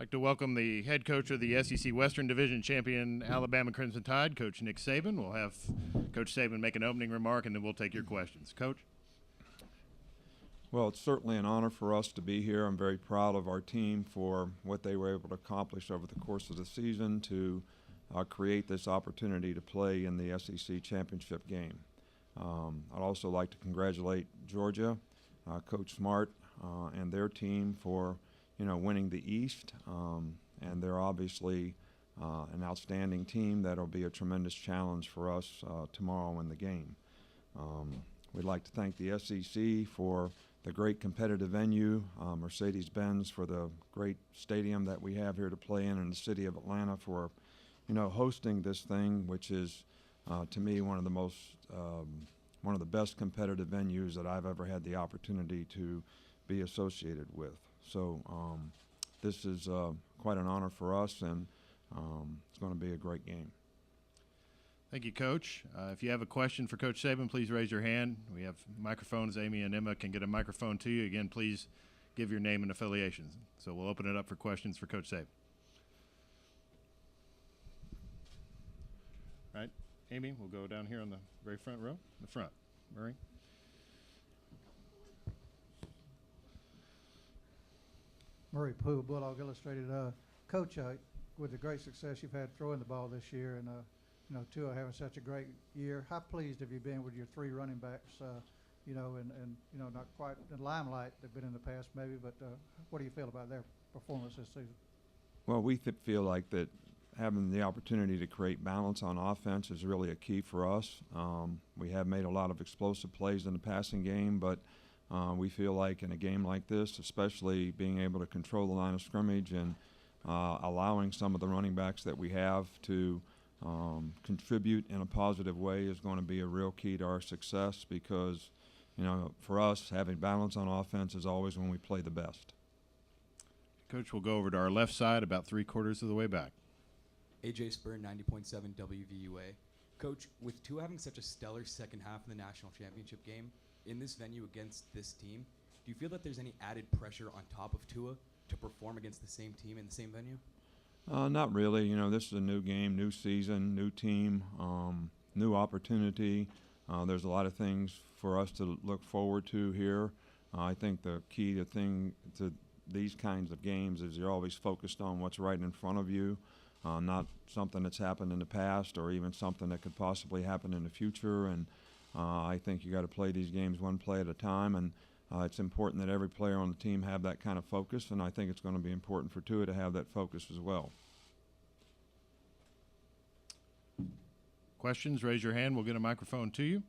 I'd like to welcome the head coach of the SEC Western Division champion Alabama Crimson Tide, Coach Nick Saban. We'll have Coach Saban make an opening remark, and then we'll take your questions. Coach? Well, it's certainly an honor for us to be here. I'm very proud of our team for what they were able to accomplish over the course of the season to create this opportunity to play in the SEC championship game. I'd also like to congratulate Georgia, Coach Smart, and their team for winning the East, and they're obviously an outstanding team that'll be a tremendous challenge for us tomorrow in the game. We'd like to thank the SEC for the great competitive venue, Mercedes-Benz for the great stadium that we have here to play in the city of Atlanta for, hosting this thing, which is, to me, one of the best competitive venues that I've ever had the opportunity to be associated with. So this is quite an honor for us, and it's going to be a great game. Thank you, Coach. If you have a question for Coach Saban, please raise your hand. We have microphones. Amy and Emma can get a microphone to you. Again, please give your name and affiliations. So we'll open it up for questions for Coach Saban. All right, Amy, we'll go down here on the very front row. The front. Murray. Murray Pooh, Bulldog Illustrated. Coach, with the great success you've had throwing the ball this year, and Tua having such a great year, how pleased have you been with your three running backs? Not quite in the limelight they've been in the past, maybe, but what do you feel about their performance this season? Well, we feel like that having the opportunity to create balance on offense is really a key for us. We have made a lot of explosive plays in the passing game, but we feel like in a game like this, especially being able to control the line of scrimmage and allowing some of the running backs that we have to contribute in a positive way is going to be a real key to our success because, for us, having balance on offense is always when we play the best. Coach, we'll go over to our left side about 3/4 of the way back. AJ Spur, 90.7 WVUA. Coach, with Tua having such a stellar second half in the national championship game, in this venue against this team, do you feel that there's any added pressure on top of Tua to perform against the same team in the same venue? Not really. This is a new game, new season, new team, new opportunity. There's a lot of things for us to look forward to here. I think the key to these kinds of games is you're always focused on what's right in front of you, not something that's happened in the past or even something that could possibly happen in the future. And I think you got to play these games one play at a time, and it's important that every player on the team have that kind of focus, and I think it's going to be important for Tua to have that focus as well. Questions, raise your hand. We'll get a microphone to you.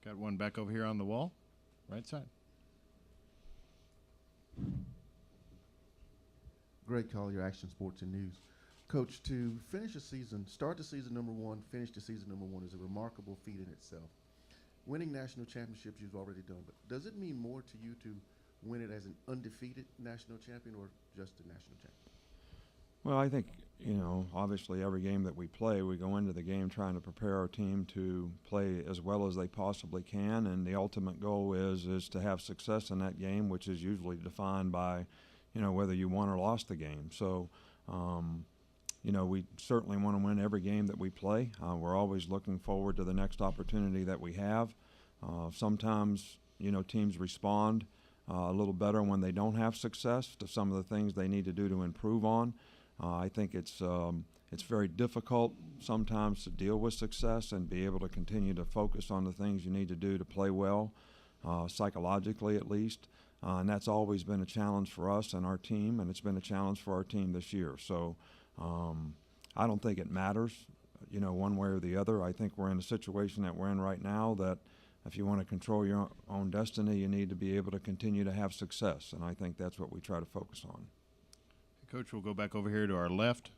Got one back over here on the wall, right side. Greg Collier, Action Sports and News. Coach, to finish a season, start the season number one, finish the season number one is a remarkable feat in itself. Winning national championships you've already done, but does it mean more to you to win it as an undefeated national champion or just a national champion? Well, I think, obviously every game that we play, we go into the game trying to prepare our team to play as well as they possibly can, and the ultimate goal is to have success in that game, which is usually defined by, whether you won or lost the game. So, we certainly want to win every game that we play. We're always looking forward to the next opportunity that we have. Sometimes, teams respond a little better when they don't have success to some of the things they need to do to improve on. I think it's very difficult sometimes to deal with success and be able to continue to focus on the things you need to do to play well, psychologically at least. And that's always been a challenge for us and our team, and it's been a challenge for our team this year. So I don't think it matters, one way or the other. I think we're in a situation that we're in right now that if you want to control your own destiny, you need to be able to continue to have success, and I think that's what we try to focus on. Coach, we'll go back over here to our left.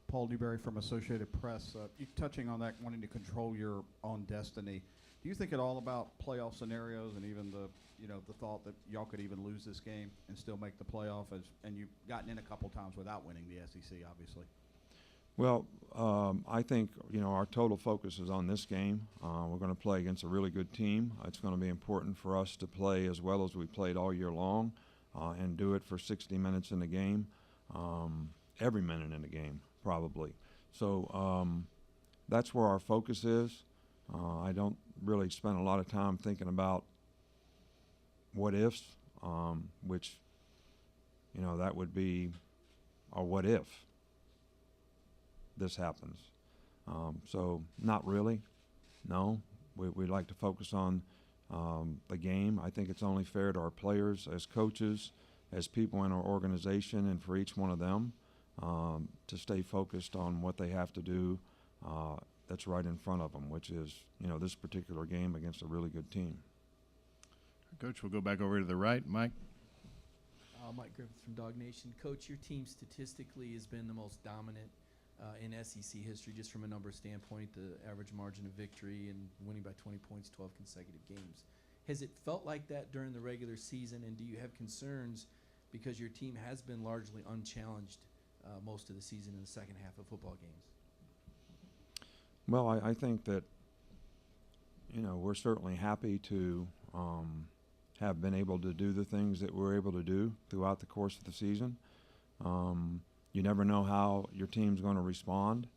Paul Newberry from Associated Press. You touching on that, wanting to control your own destiny. Do you think at all about playoff scenarios and even the thought that y'all could even lose this game and still make the playoff? And you've gotten in a couple times without winning the SEC, obviously. Well, I think, our total focus is on this game. We're going to play against a really good team. It's going to be important for us to play as well as we played all year long and do it for 60 minutes in the game, every minute in the game, probably. So that's where our focus is. I don't really spend a lot of time thinking about what ifs, which, that would be a what if this happens. So not really, no. We like to focus on the game. I think it's only fair to our players as coaches, as people in our organization, and for each one of them to stay focused on what they have to do that's right in front of them, which is, this particular game against a really good team. Coach, we'll go back over to the right. Mike? Mike Griffith from Dog Nation. Coach, your team statistically has been the most dominant in SEC history, just from a number standpoint, the average margin of victory and winning by 20 points 12 consecutive games. Has it felt like that during the regular season, and do you have concerns because your team has been largely unchallenged most of the season in the second half of football games? Well, I think that, we're certainly happy to have been able to do the things that we're able to do throughout the course of the season. You never know how your team's going to respond,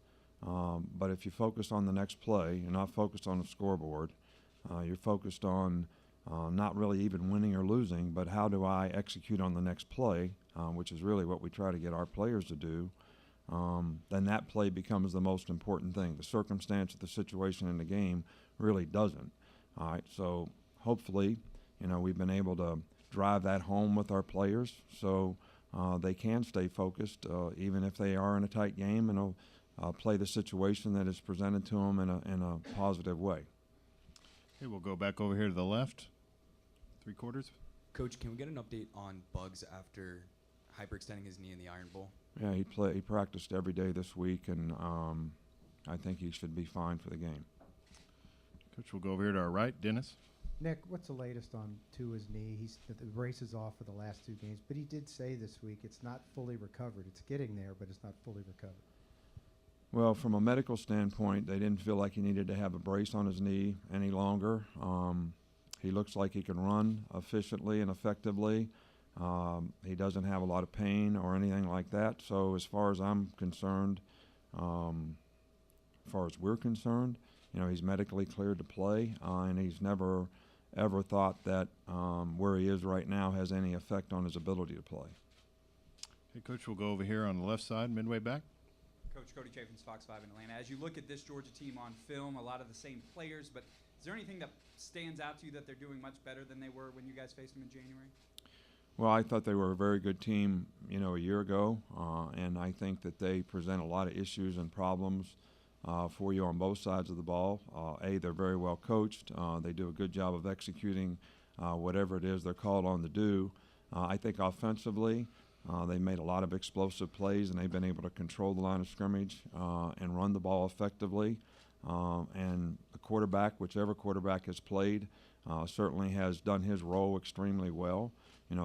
but if you focus on the next play, you're not focused on the scoreboard. You're focused on not really even winning or losing, but how do I execute on the next play, which is really what we try to get our players to do. Then that play becomes the most important thing. The circumstance of the situation in the game really doesn't. All right, so hopefully, we've been able to drive that home with our players so they can stay focused even if they are in a tight game, and play the situation that is presented to them in a positive way. Okay, we'll go back over here to the left. 3/4. Coach, can we get an update on Bugs after hyperextending his knee in the Iron Bowl? Yeah, he practiced every day this week, and I think he should be fine for the game. Coach, we'll go over here to our right. Dennis? Nick, what's the latest on Tua's knee? The brace is off for the last 2 games, but he did say this week it's not fully recovered. It's getting there, but it's not fully recovered. Well, from a medical standpoint, they didn't feel like he needed to have a brace on his knee any longer. He looks like he can run efficiently and effectively. He doesn't have a lot of pain or anything like that. So as far as I'm concerned, as far as we're concerned, he's medically cleared to play, and he's never ever thought that where he is right now has any effect on his ability to play. Okay, Coach, we'll go over here on the left side, midway back. Coach Cody Chaffins, Fox 5 in Atlanta. As you look at this Georgia team on film, a lot of the same players, but is there anything that stands out to you that they're doing much better than they were when you guys faced them in January? Well, I thought they were a very good team, a year ago, and I think that they present a lot of issues and problems for you on both sides of the ball. They're very well coached. They do a good job of executing whatever it is they're called on to do. I think offensively, they made a lot of explosive plays, and they've been able to control the line of scrimmage and run the ball effectively. And the quarterback, whichever quarterback has played, certainly has done his role extremely well.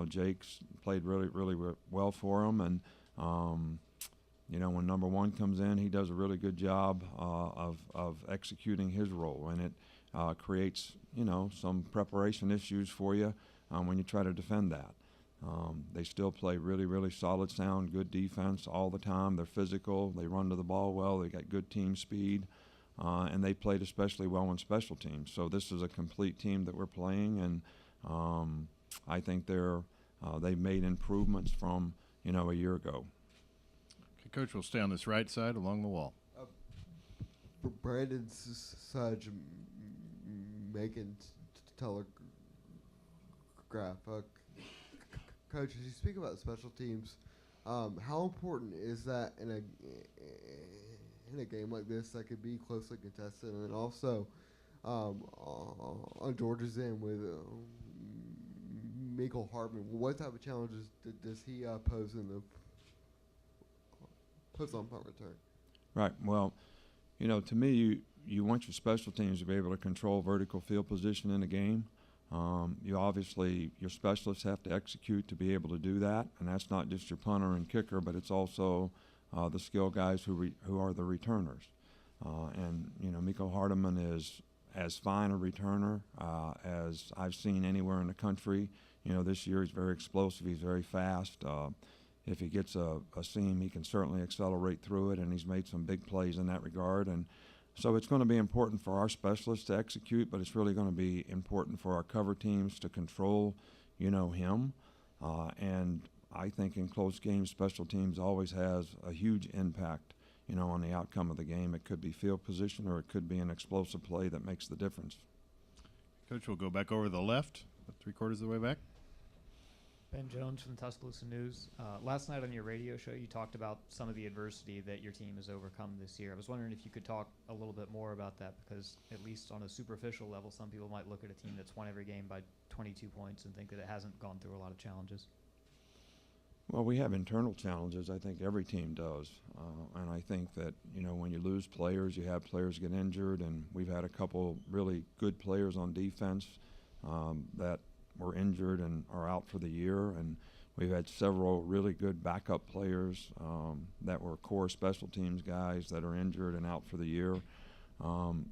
Jake's played really, really well for him, and when number one comes in, he does a really good job of executing his role, and it creates some preparation issues for you when you try to defend that. They still play really, really solid, sound, good defense all the time. They're physical. They run to the ball well. They got good team speed, and they played especially well in special teams. So this is a complete team that we're playing, and I think they've made improvements from a year ago. Okay, Coach, we'll stay on this right side along the wall. Brandon Sudge, Macon Telegraph. Coach, as you speak about special teams, how important is that in a game like this that could be closely contested, and also on Georgia's end with Michael Hartman, what type of challenges does he pose in the on punt return? Right. Well, to me, you want your special teams to be able to control vertical field position in the game. Your specialists have to execute to be able to do that, and that's not just your punter and kicker, but it's also the skill guys who are the returners. And, you know, Miko Hardeman is as fine a returner as I've seen anywhere in the country. You know, this year he's very explosive. He's very fast. If he gets a seam, he can certainly accelerate through it, and he's made some big plays in that regard. And so it's going to be important for our specialists to execute, but it's really going to be important for our cover teams to control, you know, him. And I think in close games, special teams always has a huge impact, you know, on the outcome of the game. It could be field position or it could be an explosive play that makes the difference. Coach, we'll go back over to the left, 3/4 of the way back. Ben Jones from the Tuscaloosa News. Last night on your radio show, you talked about some of the adversity that your team has overcome this year. I was wondering if you could talk a little bit more about that, because at least on a superficial level, some people might look at a team that's won every game by 22 points and think that it hasn't gone through a lot of challenges. Well, we have internal challenges. I think every team does. And I think that, you know, when you lose players, you have players get injured, and we've had a couple really good players on defense that were injured and are out for the year. And we've had several really good backup players that were core special teams guys that are injured and out for the year.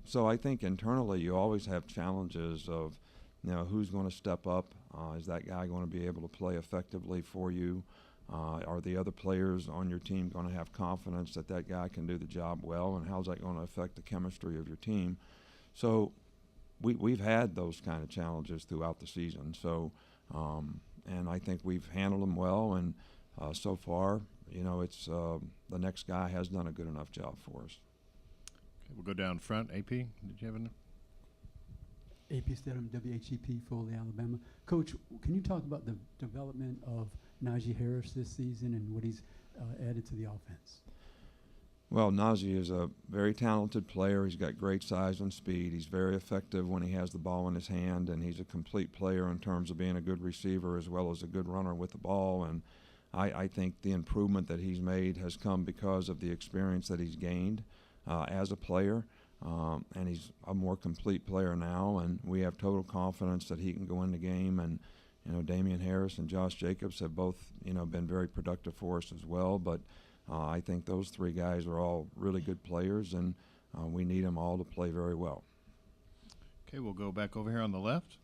So I think internally you always have challenges of, you know, who's going to step up? Is that guy going to be able to play effectively for you? Are the other players on your team going to have confidence that that guy can do the job well? And how's that going to affect the chemistry of your team? So we've had those kind of challenges throughout the season. So, and I think we've handled them well. And so far, you know, it's the next guy has done a good enough job for us. Okay, we'll go down front. AP, did you have any? AP Stedham, WHEP, Foley, Alabama. Coach, can you talk about the development of Najee Harris this season and what he's added to the offense? Well, Najee is a very talented player. He's got great size and speed. He's very effective when he has the ball in his hand, and he's a complete player in terms of being a good receiver as well as a good runner with the ball. And I think the improvement that he's made has come because of the experience that he's gained as a player. And he's a more complete player now, and we have total confidence that he can go in the game. And, you know, Damian Harris and Josh Jacobs have both, you know, been very productive for us as well. But I think those three guys are all really good players, and we need them all to play very well. Okay, we'll go back over here on the left.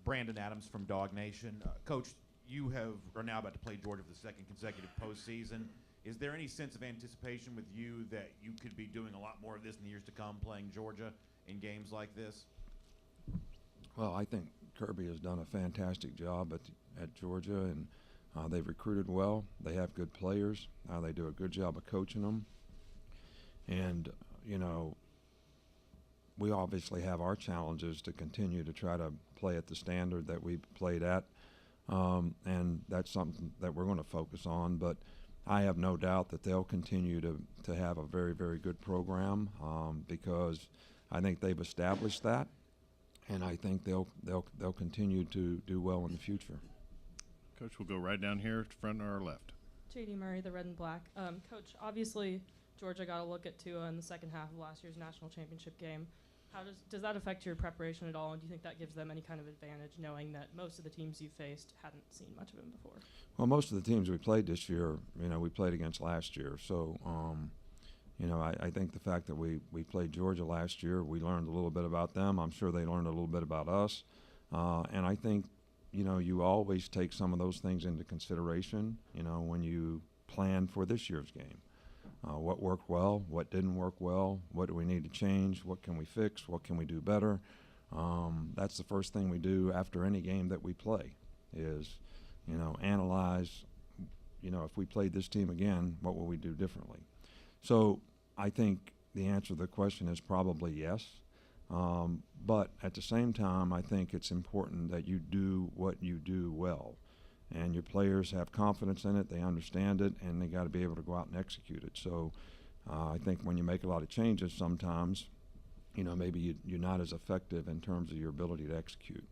Brandon Adams from Dog Nation. Coach, you are now about to play Georgia for the second consecutive postseason. Is there any sense of anticipation with you that you could be doing a lot more of this in the years to come, playing Georgia in games like this? Well, I think Kirby has done a fantastic job at Georgia, and they've recruited well. They have good players. They do a good job of coaching them. And, you know, we obviously have our challenges to continue to try to play at the standard that we played at. And that's something that we're going to focus on. But I have no doubt that they'll continue to have a very, very good program because I think they've established that, and I think they'll continue to do well in the future. Coach, we'll go right down here, front or left. J.D. Murray, the Red and Black. Coach, obviously Georgia got a look at Tua in the second half of last year's national championship game. How does that affect your preparation at all, and do you think that gives them any kind of advantage, knowing that most of the teams you faced hadn't seen much of him before? Well, most of the teams we played this year, you know, we played against last year. So, you know, I think the fact that we played Georgia last year, we learned a little bit about them. I'm sure they learned a little bit about us. And I think, you know, you always take some of those things into consideration, you know, when you plan for this year's game. What worked well, what didn't work well, what do we need to change, what can we fix, what can we do better. That's the first thing we do after any game that we play is, you know, analyze, you know, if we played this team again, what will we do differently? So I think the answer to the question is probably yes. But at the same time, I think it's important that you do what you do well. And your players have confidence in it, they understand it, and they got to be able to go out and execute it. So I think when you make a lot of changes sometimes, you know, maybe you're not as effective in terms of your ability to execute.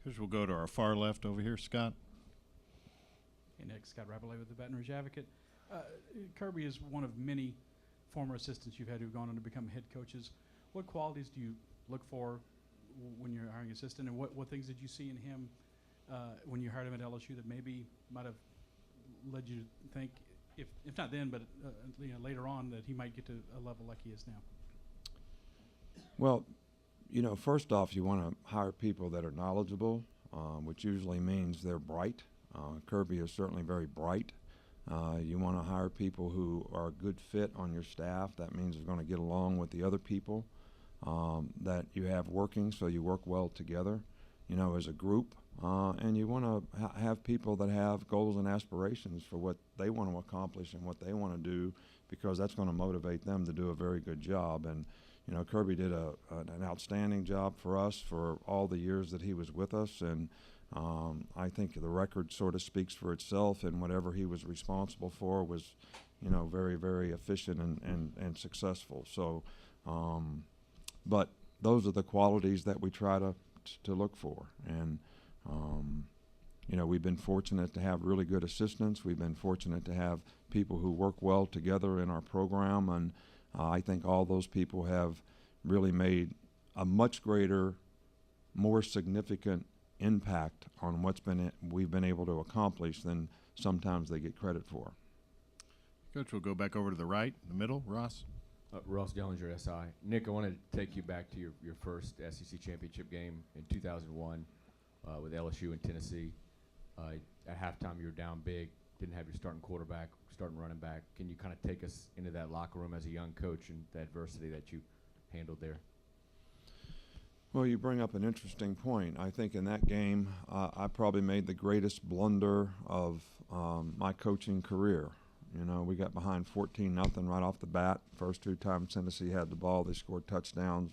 Here's we'll go to our far left over here, Scott. Hey, Nick, Scott Rabelais with the Baton Rouge Advocate. Kirby is one of many former assistants you've had who've gone on to become head coaches. What qualities do you look for when you're hiring an assistant, and what things did you see in him when you hired him at LSU that maybe might have led you to think if not then, but later on, that he might get to a level like he is now? Well, first off, you want to hire people that are knowledgeable, which usually means they're bright. Kirby is certainly very bright. You want to hire people who are a good fit on your staff. That means they're going to get along with the other people that you have working, so you work well together, as a group. And you want to have people that have goals and aspirations for what they want to accomplish and what they want to do, because that's going to motivate them to do a very good job. And Kirby did an outstanding job for us for all the years that he was with us, and I think the record sort of speaks for itself, and whatever he was responsible for was, very, very efficient and successful. So, but those are the qualities that we try to look for. And, we've been fortunate to have really good assistants. We've been fortunate to have people who work well together in our program, and I think all those people have really made a much greater, more significant impact on we've been able to accomplish than sometimes they get credit for. Coach, we'll go back over to the right, the middle. Ross. Ross Dellinger, SI. Nick, I want to take you back to your first SEC championship game in 2001 with LSU and Tennessee. At halftime, you were down big, didn't have your starting quarterback, starting running back. Can you kind of take us into that locker room as a young coach and the adversity that you handled there? Well, you bring up an interesting point. I think in that game, I probably made the greatest blunder of my coaching career. We got behind 14-0 right off the bat. First two times Tennessee had the ball, they scored touchdowns.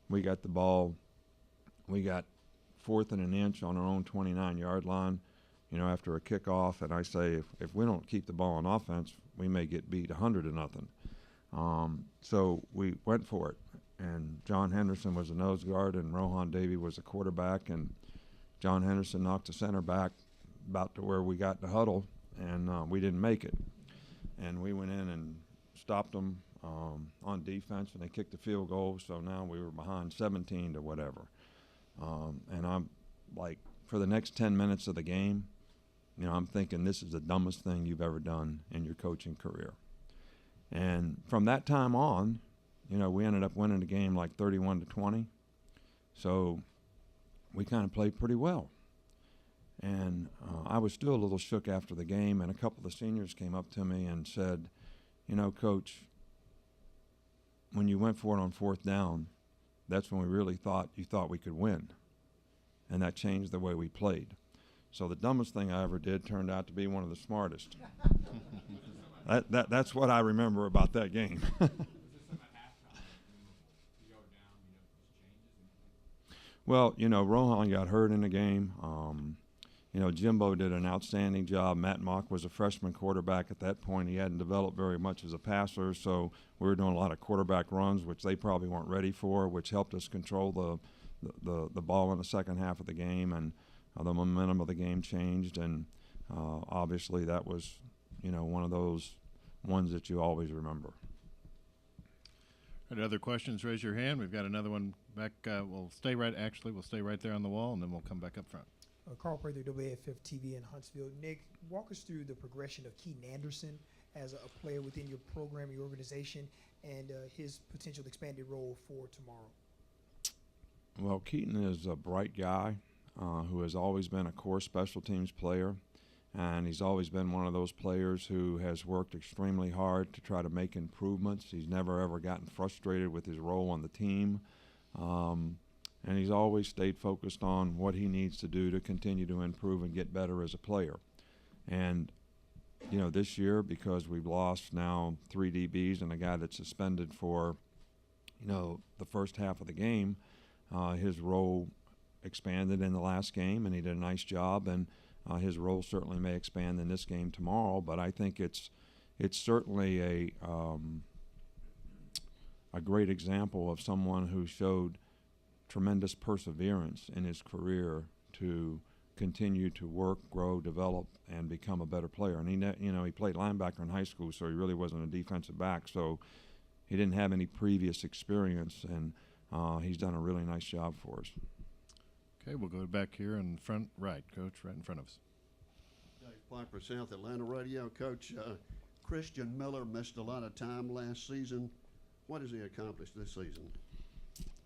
We got the ball. We got 4th and an inch on our own 29-yard line, after a kickoff. And I say, if we don't keep the ball on offense, we may get beat 100-0. So we went for it. And John Henderson was a nose guard, and Rohan Davey was a quarterback. And John Henderson knocked the center back about to where we got in the huddle, and we didn't make it. And we went in and stopped them on defense, and they kicked the field goal. So now we were behind 17 to whatever. And I'm like, for the next 10 minutes of the game, I'm thinking this is the dumbest thing you've ever done in your coaching career. And from that time on, we ended up winning the game like 31-20. So we kind of played pretty well. And I was still a little shook after the game, and a couple of the seniors came up to me and said, Coach, when you went for it on 4th down, that's when we really thought we could win. And that changed the way we played. So the dumbest thing I ever did turned out to be one of the smartest. That's what I remember about that game. Well, Rohan got hurt in the game. Jimbo did an outstanding job. Matt Mock was a freshman quarterback at that point. He hadn't developed very much as a passer, so we were doing a lot of quarterback runs, which they probably weren't ready for, which helped us control the ball in the second half of the game, and the momentum of the game changed. And obviously that was, one of those ones that you always remember. Any other questions? Raise your hand. We've got another one back. We'll stay right there on the wall, and then we'll come back up front. Carl Prather, WAFF TV in Huntsville. Nick, walk us through the progression of Keaton Anderson as a player within your program, your organization, and his potential expanded role for tomorrow. Well, Keaton is a bright guy who has always been a core special teams player, and he's always been one of those players who has worked extremely hard to try to make improvements. He's never, ever gotten frustrated with his role on the team. And he's always stayed focused on what he needs to do to continue to improve and get better as a player. And, this year, because we've lost now 3 DBs and a guy that's suspended for, the first half of the game, his role expanded in the last game, and he did a nice job. And his role certainly may expand in this game tomorrow. But I think it's certainly a great example of someone who showed tremendous perseverance in his career to continue to work, grow, develop, and become a better player. And he played linebacker in high school, so he really wasn't a defensive back. So he didn't have any previous experience, and he's done a really nice job for us. Okay, we'll go back here in front right, Coach, right in front of us. Dave Piper, South Atlanta Radio. Coach, Christian Miller missed a lot of time last season. What has he accomplished this season?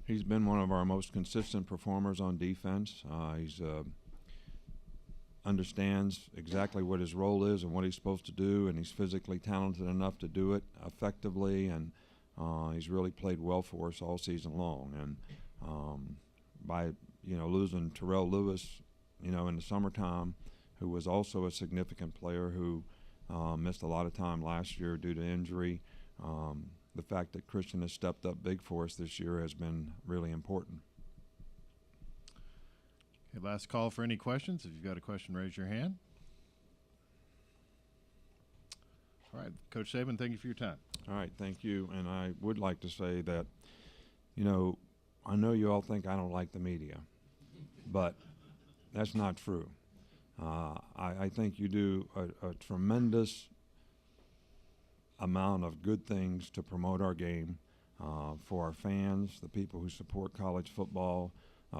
He's been one of our most consistent performers on defense. He's understands exactly what his role is and what he's supposed to do, and he's physically talented enough to do it effectively, and he's really played well for us all season long. And by losing Terrell Lewis, in the summertime, who was also a significant player who missed a lot of time last year due to injury, the fact that Christian has stepped up big for us this year has been really important. Okay, last call for any questions. If you've got a question, raise your hand. All right, Coach Saban, thank you for your time. All right, thank you. And I would like to say that, I know you all think I don't like the media, but that's not true. I think you do a tremendous amount of good things to promote our game for our fans, the people who support college football,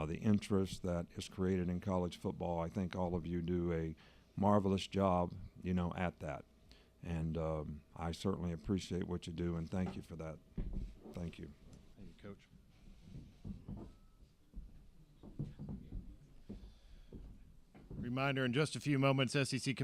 the interest that is created in college football. I think all of you do a marvelous job, at that. And I certainly appreciate what you do, and thank you for that. Thank you. Thank you, Coach. Reminder, in just a few moments, SEC